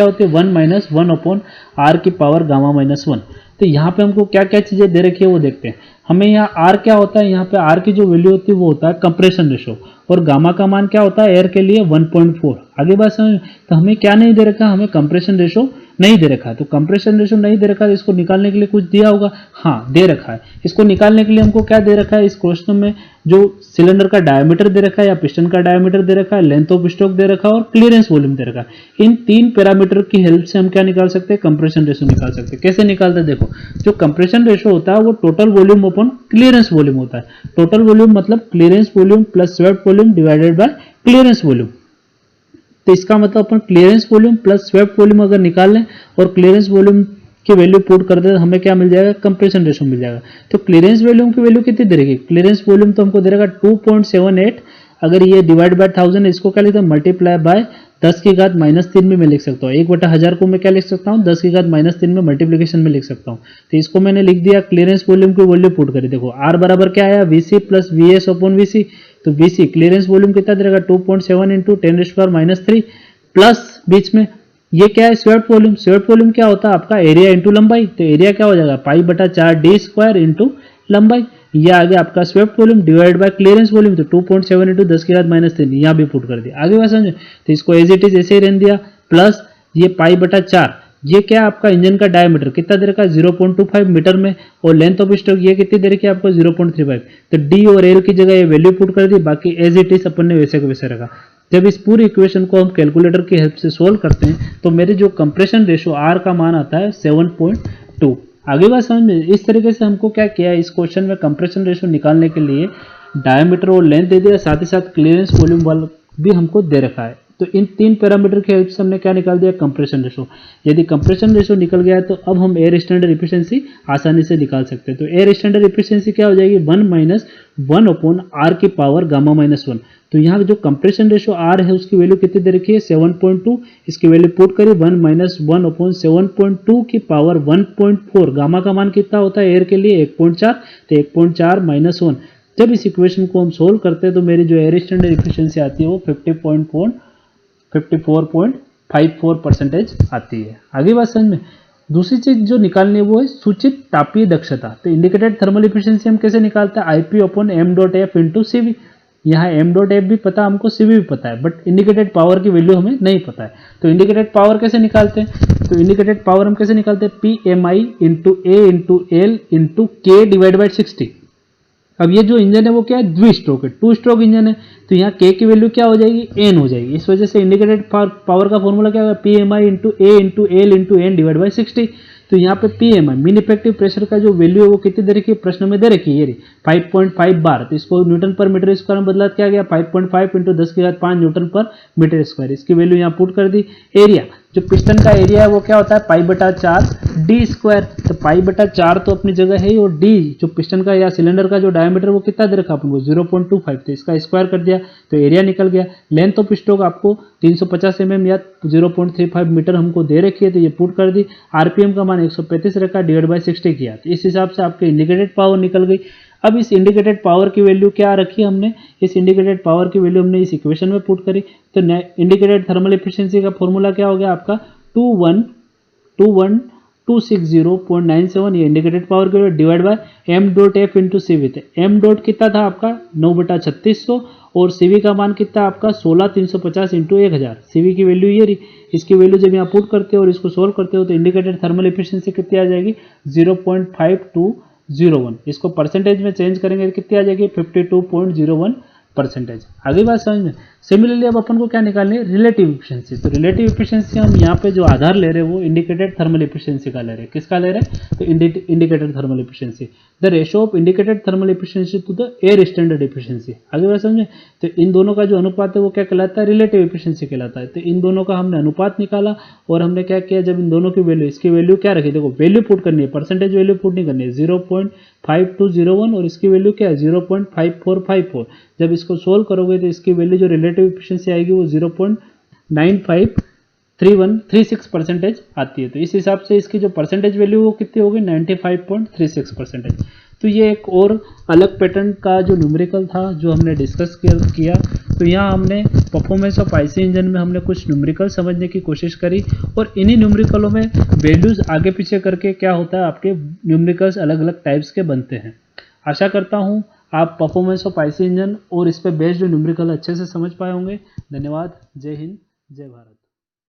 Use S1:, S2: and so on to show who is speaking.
S1: क्या होती है 1 माइनस 1/r की पावर गामा माइनस 1। तो यहाँ पे हमको क्या क्या चीज़ें दे रखी है वो देखते हैं। हमें यहाँ r क्या होता है, यहाँ पे r की जो वैल्यू होती है वो होता है कंप्रेशन रेशो, और गामा का मान क्या होता है एयर के लिए 1.4। आगे बात समझ। तो हमें क्या नहीं दे रखा, हमें कंप्रेशन रेशो नहीं दे रखा है, तो कंप्रेशन रेशो नहीं दे रखा है, इसको निकालने के लिए कुछ दिया होगा, हाँ दे रखा है। इसको निकालने के लिए हमको क्या दे रखा है, इस क्वेश्चन में जो सिलेंडर का डायमीटर दे रखा है या पिस्टन का डायमीटर दे रखा है, लेंथ ऑफ स्ट्रोक दे रखा है और क्लियरेंस वॉल्यूम दे रखा है। इन तीन पैरामीटर की हेल्प से हम क्या निकाल सकते हैं, कंप्रेशन रेशो निकाल सकते हैं। कैसे निकालते हैं, देखो जो कंप्रेशन रेशो होता है वो total volume upon clearance volume होता है। टोटल वॉल्यूम मतलब clearance volume plus swept volume divided by clearance volume. तो इसका मतलब अपन clearance volume plus swept volume अगर निकाल लें और क्लियरेंस वॉल्यूम की वैल्यू पुट कर दे तो हमें क्या मिल जाएगा, कंप्रेशन रेशो मिल जाएगा। तो क्लियरेंस वॉल्यूम की वैल्यू कितनी दे रही है, क्लियरेंस वॉल्यूम तो हमको दे रहेगा 2.78। अगर ये डिवाइड बाय 1000 इसको क्या लिखते हैं, मल्टीप्लाई बाय 10 की घात -3 में मैं लिख सकता हूँ। 1/1000 को मैं क्या लिख सकता हूँ, 10 की घात -3 में मल्टीप्लीकेशन में लिख सकता हूँ। तो इसको मैंने लिख दिया, क्लियरेंस वॉल्यूम की वैल्यू पुट करी। देखो आर बराबर क्या आया, VC plus VS upon VC. तो वीसी क्लियरेंस वॉल्यूम कितना दे रहेगा, 2.7 इंटू 10⁻³ प्लस बीच में ये क्या है, स्वेप्ट वॉल्यूम। स्वेप्ट वॉल्यूम क्या होता है आपका, एरिया इंटू लंबाई। तो एरिया क्या हो जाएगा, π/4d² इंटू लंबाई। ये आ गया आपका swept volume divide by clearance volume. तो 2.7 इंटू 10 की घात -3 यहाँ भी पुट कर दिया। आगे बात समझे, तो इसको एज इट इज ऐसे ही रहने दिया, प्लस ये π/4 ये क्या आपका इंजन का डायमीटर कितना दे रखा है, 0.25 मीटर में, और लेंथ ऑफ स्ट्रोक ये कितनी दे रखी है आपको, 0.35। तो डी और एल की जगह ये वैल्यू पुट कर दी, बाकी एज इट इज अपन ने वैसे के वैसे रखा। जब इस पूरी इक्वेशन को हम कैलकुलेटर की हेल्प से सोल्व करते हैं तो मेरे जो कंप्रेशन रेशो आर का मान आता है 7.2। आगे बात समझ में, इस तरीके से हमको क्या किया, इस क्वेश्चन में कंप्रेशन रेशो निकालने के लिए डायमीटर और लेंथ दे दिया, साथ ही साथ क्लियरेंस वॉल्यूम वाला भी हमको दे रखा है। तो इन तीन पैरामीटर की हेल्प से हमने क्या निकाल दिया, कंप्रेशन रेशो। यदि कंप्रेशन रेशो निकल गया है तो अब हम एयर स्टैंडर्ड एफिशिएंसी आसानी से निकाल सकते हैं। तो एयर स्टैंडर्ड एफिशिएंसी क्या हो जाएगी, 1 - 1 अपॉन आर की पावर गामा -1। तो यहाँ जो कंप्रेशन रेशो आर है उसकी वैल्यू कितनी दे रखी है, 7.2। इसकी वैल्यू पुट करिए, 1 - 1 अपॉन 7.2 की पावर 1.4। गामा का मान कितना होता है एयर के लिए, 1.4। तो 1.4 - 1। जब इस इक्वेशन को हम सोल्व करते हैं तो मेरी जो एयर स्टैंडर्ड एफिशिएंसी आती है वो 54.54% आती है। आगे बात समझ में, दूसरी चीज जो निकालनी है वो है सूचित तापीय दक्षता। तो इंडिकेटेड थर्मल एफिशिएंसी हम कैसे निकालते हैं, IP upon m.f into CV। यहाँ m.f भी पता हमको, CV भी पता है, बट इंडिकेटेड पावर की वैल्यू हमें नहीं पता है। तो इंडिकेटेड पावर कैसे निकालते हैं, तो इंडिकेटेड पावर हम कैसे निकालते हैं, PMI into A into L into K divide by 60। अब ये जो इंजन है वो क्या है, द्विस्ट्रोक है, 2 स्ट्रोक इंजन है। तो यहाँ K की वैल्यू क्या हो जाएगी, N हो जाएगी। इस वजह से इंडिकेटेड पावर का फॉर्मूला क्या होगा, PMI into A into L into N divide by 60। तो यहाँ पे PMI मीन इफेक्टिव प्रेशर का जो वैल्यू है वो कितनी दे रखी है, प्रश्न में दे रखी है, ये 5.5 बार। तो इसको न्यूटन पर मीटर स्क्वायर में बदला क्या गया, 5.5 इंटू 10 की घात 5 न्यूटन पर मीटर स्क्वायर। इसकी वैल्यू यहाँ पुट कर दी। एरिया, जो पिस्टन का एरिया है वो क्या होता है, π/4d²। तो π/4 तो अपनी जगह है, और d जो पिस्टन का या सिलेंडर का जो डायमीटर वो कितना दे रखा अपन को, 0.25। तो इसका स्क्वायर कर दिया तो एरिया निकल गया। लेंथ ऑफ स्ट्रोक आपको 350 mm या 0.35 मीटर हमको दे रखी है, तो ये पुट कर दी। आरपीएम का मान 135 रखा, डिवाइड बाई 60 किया, तो इस हिसाब से आपके इंडिकेटेड पावर निकल गई। अब इस इंडिकेटेड पावर की वैल्यू क्या रखी हमने, इस इंडिकेटेड पावर की वैल्यू हमने इस इक्वेशन में पुट करी। तो इंडिकेटेड थर्मल एफिशिएंसी का फॉर्मूला क्या हो गया आपका, 2121260.97। ये इंडिकेटेड पावर की value divide by m.f into CV। तो m. कितना था आपका 9/3600, और CV का मान कितना आपका 16350 इंटू 1000। CV की वैल्यू ये रही। इसकी वैल्यू जब यहाँ पुट करते हो और इसको सोल्व करते हो तो इंडिकेटेड थर्मल एफिशिएंसी कितनी आ जाएगी, 0.5201। इसको परसेंटेज में चेंज करेंगे तो कितनी आ जाएगी, 52.01%। आगे बात समझ में। सिमिलरली अब अपन को क्या निकालनी है, रिलेटिव एफिशिएंसी। तो रिलेटिव एफिशिएंसी हम यहाँ पे जो आधार ले रहे हैं वो इंडिकेटेड थर्मल एफिशिएंसी का ले रहे हैं। किसका ले रहे हैं, तो indicated thermal efficiency, the ratio of indicated thermal efficiency to the air standard efficiency. आगे बात समझे। तो इन दोनों का जो अनुपात है वो क्या कहलाता है, रिलेटिव एफिशिएंसी कहलाता है। तो इन दोनों का हमने अनुपात निकाला और हमने क्या किया, जब इन दोनों की वैल्यू, इसकी वैल्यू क्या रखी, देखो वैल्यू पुट करनी है, परसेंटेज वैल्यू पुट नहीं करनी है, 0.5201 और इसकी वैल्यू क्या है 0.5454। जब इसको सोल्व करोगे तो इसकी वैल्यू जो रिलेटिव एफिशिएंसी आएगी वो 0.9536% आती है। तो इस हिसाब से इसकी जो परसेंटेज वैल्यू वो कितनी होगी, 95.36%। तो ये एक और अलग पैटर्न का जो न्यूमेरिकल था जो हमने डिस्कस किया। तो यहाँ हमने परफॉर्मेंस ऑफ आईसी इंजन में हमने कुछ न्यूमेरिकल समझने की कोशिश करी, और इन्हीं न्यूमेरिकलों में वैल्यूज आगे पीछे करके क्या होता है, आपके न्यूमेरिकल्स अलग अलग टाइप्स के बनते हैं। आशा करता हूँ आप परफॉर्मेंस ऑफ आईसी इंजन और इस पे बेस्ड न्यूमेरिकल अच्छे से समझ पाए होंगे। धन्यवाद। जय हिंद, जय भारत।